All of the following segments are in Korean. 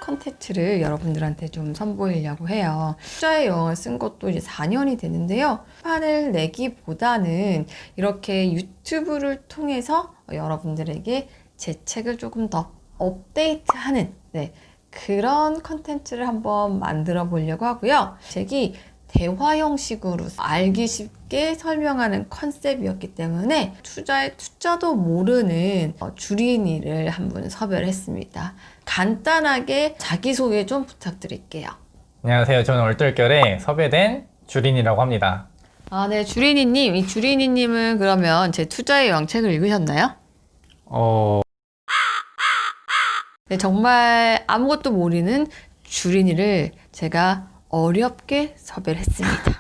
컨텐츠를 여러분들한테 좀 선보이려고 해요. 투자의 여왕을 쓴 것도 이제 4년이 되는데요. 판을 내기보다는 이렇게 유튜브를 통해서 여러분들에게 제 책을 조금 더 업데이트하는 그런 컨텐츠를 한번 만들어 보려고 하고요. 책이 대화 형식으로 알기 쉽게 설명하는 컨셉이었기 때문에 투자도 모르는 주린이를 한 분 섭외를 했습니다. 간단하게 자기소개 좀 부탁드릴게요. 안녕하세요. 저는 얼떨결에 섭외된 주린이라고 합니다. 네, 주린이님. 이 주린이님은 그러면 제 투자의 여왕 책을 읽으셨나요? 네, 정말 아무것도 모르는 주린이를 제가 어렵게 섭외를 했습니다.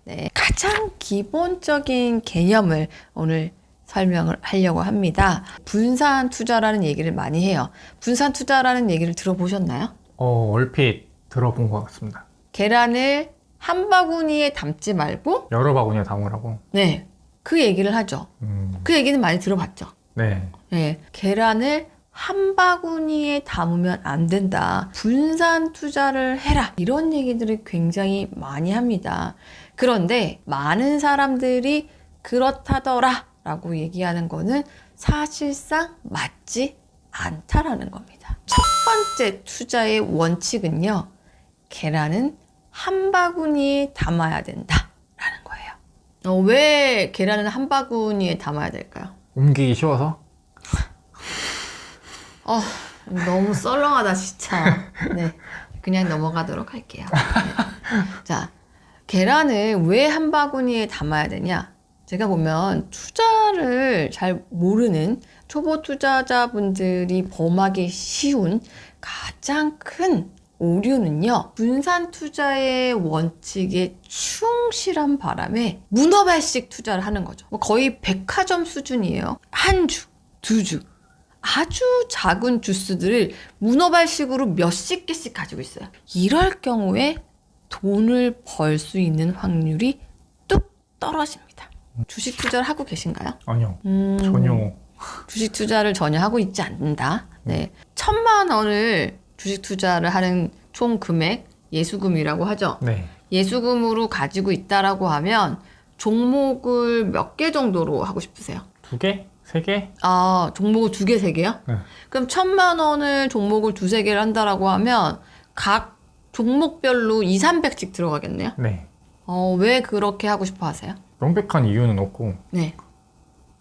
네, 가장 기본적인 개념을 오늘 설명을 하려고 합니다. 분산 투자라는 얘기를 많이 해요. 분산 투자라는 얘기를 들어보셨나요? 얼핏 들어본 것 같습니다. 계란을 한 바구니에 담지 말고 여러 바구니에 담으라고? 네, 그 얘기를 하죠. 그 얘기는 많이 들어봤죠? 네. 네, 계란을 한 바구니에 담으면 안 된다. 분산 투자를 해라. 이런 얘기들을 굉장히 많이 합니다. 그런데 많은 사람들이 그렇다더라 라고 얘기하는 거는 사실상 맞지 않다라는 겁니다. 첫 번째 투자의 원칙은요. 계란은 한 바구니에 담아야 된다라는 거예요. 왜 계란은 한 바구니에 담아야 될까요? 옮기기 쉬워서? 너무 썰렁하다 진짜. 네, 그냥 넘어가도록 할게요. 네. 자, 계란을 왜 한 바구니에 담아야 되냐? 제가 보면 투자를 잘 모르는 초보 투자자분들이 범하기 쉬운 가장 큰 오류는요. 분산 투자의 원칙에 충실한 바람에 문어발식 투자를 하는 거죠. 거의 백화점 수준이에요. 한 주, 두 주. 아주 작은 주스들을 문어발식으로 몇십 개씩 가지고 있어요. 이럴 경우에 돈을 벌 수 있는 확률이 뚝 떨어집니다. 주식 투자를 하고 계신가요? 아니요. 전혀. 주식 투자를 전혀 하고 있지 않는다. 네. 1,000만 원을 주식 투자를 하는 총 금액, 예수금이라고 하죠. 네. 예수금으로 가지고 있다라고 하면 종목을 몇 개 정도로 하고 싶으세요? 2개? 3개? 종목을 2개, 3개요? 네. 그럼 1,000만 원을 종목을 2, 3개를 한다라고 하면 각 종목별로 2, 300씩 들어가겠네요? 네. 왜 그렇게 하고 싶어 하세요? 명백한 이유는 없고 네.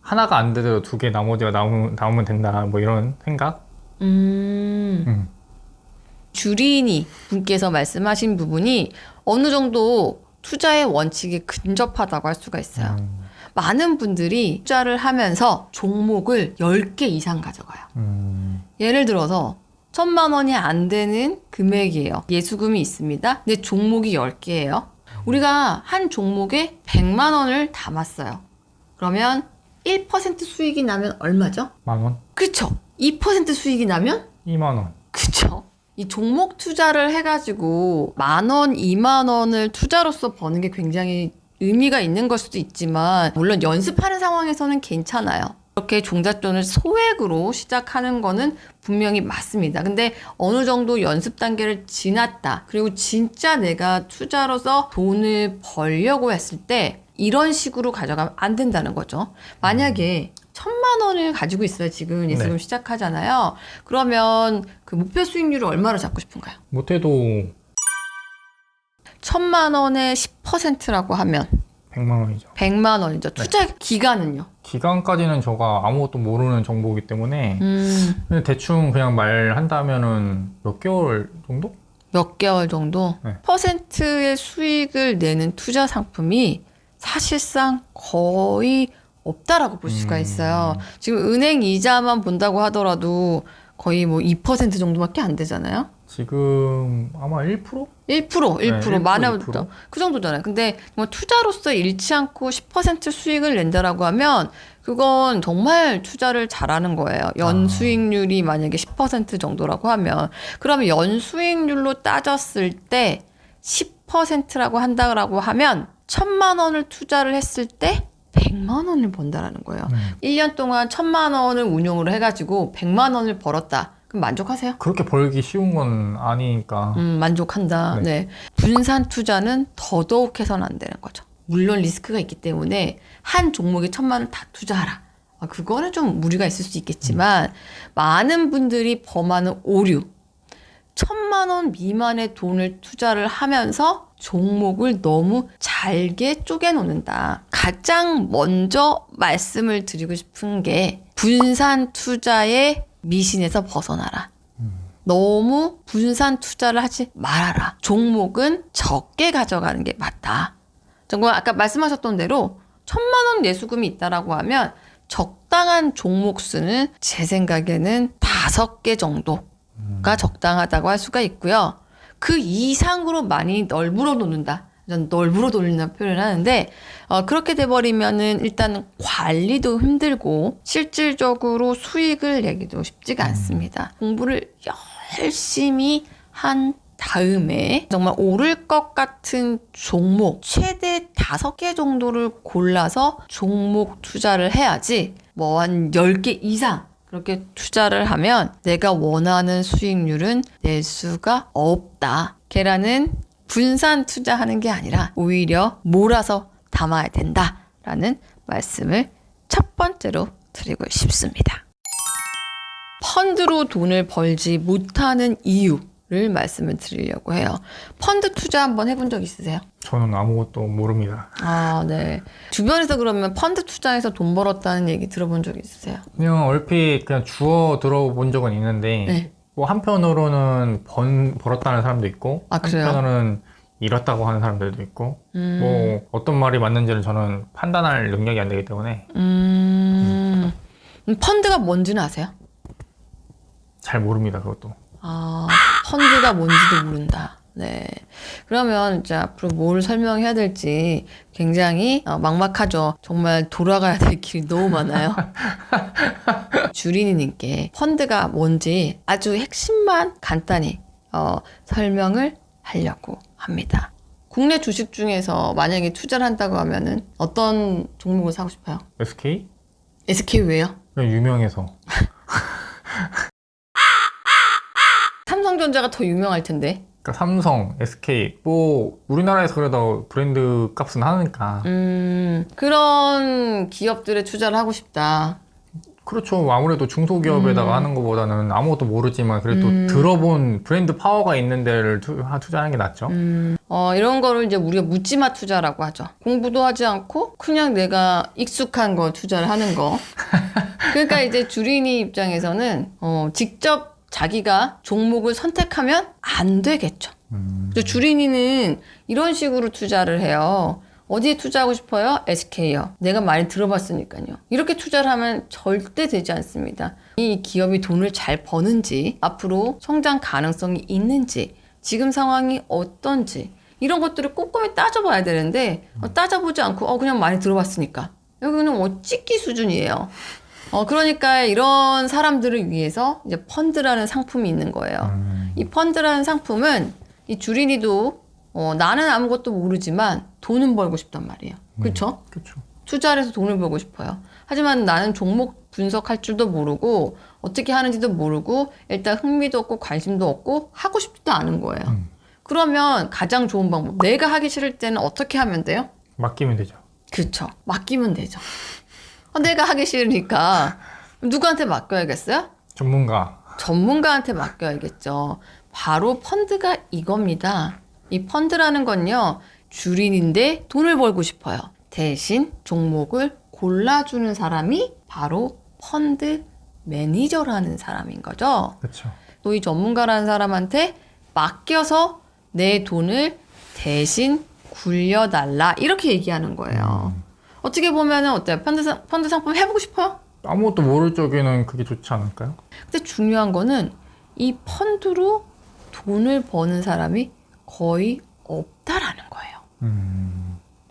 하나가 안 되더라도 2개 나머지가 나오면 된다 뭐 이런 생각? 주린이 분께서 말씀하신 부분이 어느 정도 투자의 원칙에 근접하다고 할 수가 있어요. 많은 분들이 투자를 하면서 종목을 10개 이상 가져가요. 예를 들어서 1,000만 원이 안 되는 금액이에요. 예수금이 있습니다. 근데 종목이 10개예요. 우리가 한 종목에 100만 원을 담았어요. 그러면 1% 수익이 나면 얼마죠? 10,000원? 그쵸? 2% 수익이 나면? 20,000원. 그쵸? 이 종목 투자를 해가지고 10,000원, 20,000원을 투자로서 버는 게 굉장히 의미가 있는 걸 수도 있지만 물론 연습하는 상황에서는 괜찮아요. 이렇게 종잣돈을 소액으로 시작하는 거는 분명히 맞습니다. 근데 어느 정도 연습 단계를 지났다. 그리고 진짜 내가 투자로서 돈을 벌려고 했을 때 이런 식으로 가져가면 안 된다는 거죠. 만약에 1,000만 원을 가지고 있어요. 지금 예수금 시작하잖아요. 그러면 그 목표 수익률을 얼마로 잡고 싶은가요? 못해도 1,000만 원의 10%라고 하면 100만 원이죠. 100만 원이죠. 투자 기간은요? 기간까지는 제가 아무것도 모르는 정보이기 때문에 그냥 대충 그냥 말한다면은 몇 개월 정도? 몇 개월 정도? 네. 퍼센트의 수익을 내는 투자 상품이 사실상 거의 없다라고 볼 수가 있어요. 지금 은행 이자만 본다고 하더라도 거의 뭐 2% 정도밖에 안 되잖아요. 지금 아마 1%? 1% 많아도 1%? 그 정도잖아요. 근데 뭐 투자로서 잃지 않고 10% 수익을 낸다라고 하면 그건 정말 투자를 잘하는 거예요. 연 수익률이 만약에 10% 정도라고 하면 그러면 연 수익률로 따졌을 때 10%라고 한다고 하면 1,000만 원을 투자를 했을 때 100만 원을 번다라는 거예요. 1년 동안 1,000만 원을 운용을 해가지고 100만 원을 벌었다. 그럼 만족하세요? 그렇게 벌기 쉬운 건 아니니까. 만족한다. 네. 네. 분산 투자는 더더욱 해서는 안 되는 거죠. 물론 리스크가 있기 때문에 한 종목에 1,000만 원 다 투자하라. 그거는 좀 무리가 있을 수 있겠지만 많은 분들이 범하는 오류. 1,000만 원 미만의 돈을 투자를 하면서 종목을 너무 잘게 쪼개놓는다. 가장 먼저 말씀을 드리고 싶은 게 분산 투자의 미신에서 벗어나라. 너무 분산 투자를 하지 말아라. 종목은 적게 가져가는 게 맞다. 정말 아까 말씀하셨던 대로 1,000만 원 내수금이 있다라고 하면 적당한 종목 수는 제 생각에는 5개 정도가 적당하다고 할 수가 있고요. 그 이상으로 많이 널브러 놓는다. 전 널브러 돌린다는 표현을 하는데 그렇게 돼버리면은 일단 관리도 힘들고 실질적으로 수익을 내기도 쉽지가 않습니다. 공부를 열심히 한 다음에 정말 오를 것 같은 종목 최대 5개 정도를 골라서 종목 투자를 해야지 뭐 한 10개 이상 그렇게 투자를 하면 내가 원하는 수익률은 낼 수가 없다. 계란은 분산 투자하는 게 아니라 오히려 몰아서 담아야 된다라는 말씀을 첫 번째로 드리고 싶습니다. 펀드로 돈을 벌지 못하는 이유를 말씀을 드리려고 해요. 펀드 투자 한번 해본 적 있으세요? 저는 아무것도 모릅니다. 네. 주변에서 그러면 펀드 투자해서 돈 벌었다는 얘기 들어본 적 있으세요? 그냥 얼핏 그냥 주워 들어본 적은 있는데 네. 뭐 한편으로는 벌었다는 사람도 있고 그래요? 한편으로는 잃었다고 하는 사람들도 있고 뭐 어떤 말이 맞는지는 저는 판단할 능력이 안 되기 때문에 펀드가 뭔지는 아세요? 잘 모릅니다. 그것도. 펀드가 뭔지도 모른다. 네. 그러면 이제 앞으로 뭘 설명해야 될지 굉장히 막막하죠. 정말 돌아가야 될 길이 너무 많아요. 주린이님께 펀드가 뭔지 아주 핵심만 간단히 설명을 하려고 합니다. 국내 주식 중에서 만약에 투자를 한다고 하면은 어떤 종목을 사고 싶어요? SK? SK 왜요? 그냥 유명해서. 삼성전자가 더 유명할 텐데. 그러니까 삼성, SK 뭐 우리나라에서 그래도 브랜드 값은 하니까. 그런 기업들에 투자를 하고 싶다. 그렇죠. 아무래도 중소기업에다가 하는 것보다는 아무것도 모르지만 그래도 들어본 브랜드 파워가 있는 데를 투자하는 게 낫죠. 이런 거를 이제 우리가 묻지마 투자라고 하죠. 공부도 하지 않고 그냥 내가 익숙한 거 투자를 하는 거. 그러니까 이제 주린이 입장에서는 직접 자기가 종목을 선택하면 안 되겠죠. 그래서 주린이는 이런 식으로 투자를 해요. 어디에 투자하고 싶어요? SK요. 내가 많이 들어봤으니까요. 이렇게 투자를 하면 절대 되지 않습니다. 이 기업이 돈을 잘 버는지, 앞으로 성장 가능성이 있는지, 지금 상황이 어떤지 이런 것들을 꼼꼼히 따져봐야 되는데 따져보지 않고 그냥 많이 들어봤으니까 여기는 찍기 수준이에요. 그러니까 이런 사람들을 위해서 이제 펀드라는 상품이 있는 거예요. 이 펀드라는 상품은 이 주린이도 나는 아무것도 모르지만 돈은 벌고 싶단 말이에요. 그렇죠? 그렇죠. 투자를 해서 돈을 벌고 싶어요. 하지만 나는 종목 분석할 줄도 모르고 어떻게 하는지도 모르고 일단 흥미도 없고 관심도 없고 하고 싶지도 않은 거예요. 그러면 가장 좋은 방법, 내가 하기 싫을 때는 어떻게 하면 돼요? 맡기면 되죠. 그렇죠. 맡기면 되죠. 내가 하기 싫으니까 누구한테 맡겨야겠어요? 전문가한테 맡겨야겠죠. 바로 펀드가 이겁니다. 이 펀드라는 건요, 주린인데 돈을 벌고 싶어요. 대신 종목을 골라주는 사람이 바로 펀드 매니저라는 사람인 거죠. 그렇죠. 또 이 전문가라는 사람한테 맡겨서 내 돈을 대신 굴려달라 이렇게 얘기하는 거예요. 어떻게 보면은 어때요? 펀드 상품 해보고 싶어요? 아무것도 모를 적에는 그게 좋지 않을까요? 근데 중요한 거는 이 펀드로 돈을 버는 사람이 거의 없다라는 거예요.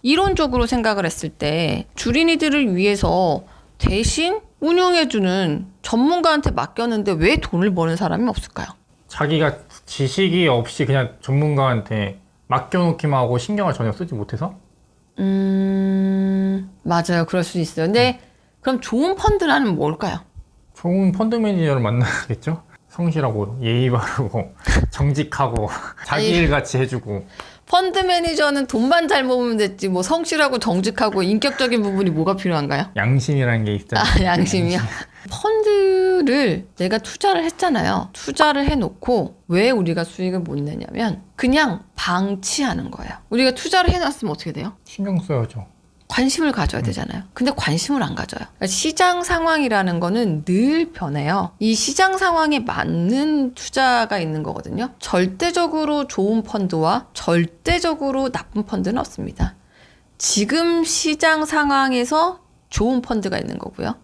이론적으로 생각을 했을 때 주린이들을 위해서 대신 운영해주는 전문가한테 맡겼는데 왜 돈을 버는 사람이 없을까요? 자기가 지식이 없이 그냥 전문가한테 맡겨놓기만 하고 신경을 전혀 쓰지 못해서? 맞아요. 그럴 수 있어요. 근데 그럼 좋은 펀드라는 뭘까요? 좋은 펀드 매니저를 만나겠죠? 성실하고 예의 바르고 정직하고 자기 일 같이 해주고. 펀드 매니저는 돈만 잘 모으면 됐지 뭐 성실하고 정직하고 인격적인 부분이 뭐가 필요한가요? 양심이라는 게 있잖아요. 양심이요? 펀드를 내가 투자를 했잖아요. 투자를 해놓고 왜 우리가 수익을 못 내냐면 그냥 방치하는 거예요. 우리가 투자를 해놨으면 어떻게 돼요? 신경 써야죠. 관심을 가져야 되잖아요. 근데 관심을 안 가져요. 그러니까 시장 상황이라는 거는 늘 변해요. 이 시장 상황에 맞는 투자가 있는 거거든요. 절대적으로 좋은 펀드와 절대적으로 나쁜 펀드는 없습니다. 지금 시장 상황에서 좋은 펀드가 있는 거고요.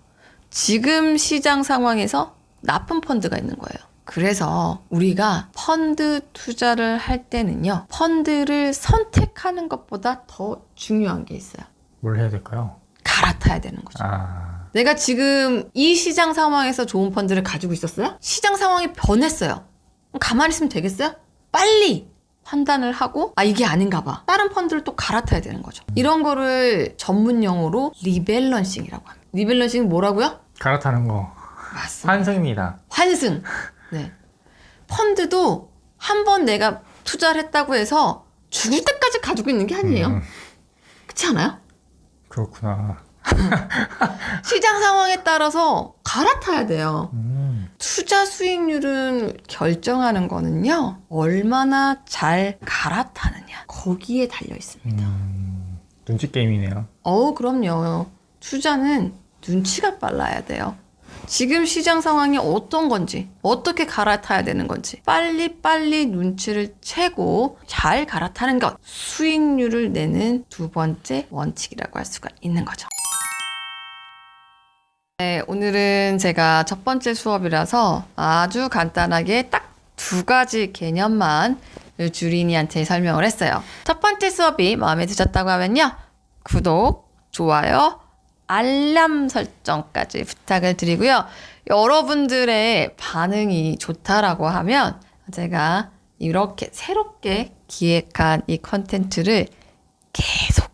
지금 시장 상황에서 나쁜 펀드가 있는 거예요. 그래서 우리가 펀드 투자를 할 때는요. 펀드를 선택하는 것보다 더 중요한 게 있어요. 뭘 해야 될까요? 갈아타야 되는 거죠. 내가 지금 이 시장 상황에서 좋은 펀드를 가지고 있었어요? 시장 상황이 변했어요. 그럼 가만히 있으면 되겠어요? 빨리 판단을 하고 이게 아닌가 봐. 다른 펀드를 또 갈아타야 되는 거죠. 이런 거를 전문 용어로 리밸런싱이라고 합니다. 리밸런싱은 뭐라고요? 갈아타는 거. 맞습니다. 환승입니다. 환승. 네. 펀드도 한 번 내가 투자를 했다고 해서 죽을 때까지 가지고 있는 게 아니에요. 그렇지 않아요? 그렇구나. 시장 상황에 따라서 갈아타야 돼요. 투자 수익률은 결정하는 거는요. 얼마나 잘 갈아타느냐. 거기에 달려 있습니다. 눈치 게임이네요. 그럼요. 투자는 눈치가 빨라야 돼요. 지금 시장 상황이 어떤 건지, 어떻게 갈아타야 되는 건지 빨리빨리 눈치를 채고 잘 갈아타는 것, 수익률을 내는 두 번째 원칙이라고 할 수가 있는 거죠. 네, 오늘은 제가 첫 번째 수업이라서 아주 간단하게 딱 두 가지 개념만 주린이한테 설명을 했어요. 첫 번째 수업이 마음에 드셨다고 하면요. 구독, 좋아요, 알람 설정까지 부탁을 드리고요. 여러분들의 반응이 좋다라고 하면 제가 이렇게 새롭게 기획한 이 컨텐츠를 계속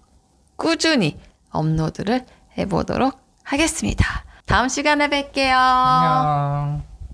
꾸준히 업로드를 해보도록 하겠습니다. 다음 시간에 뵐게요. 안녕.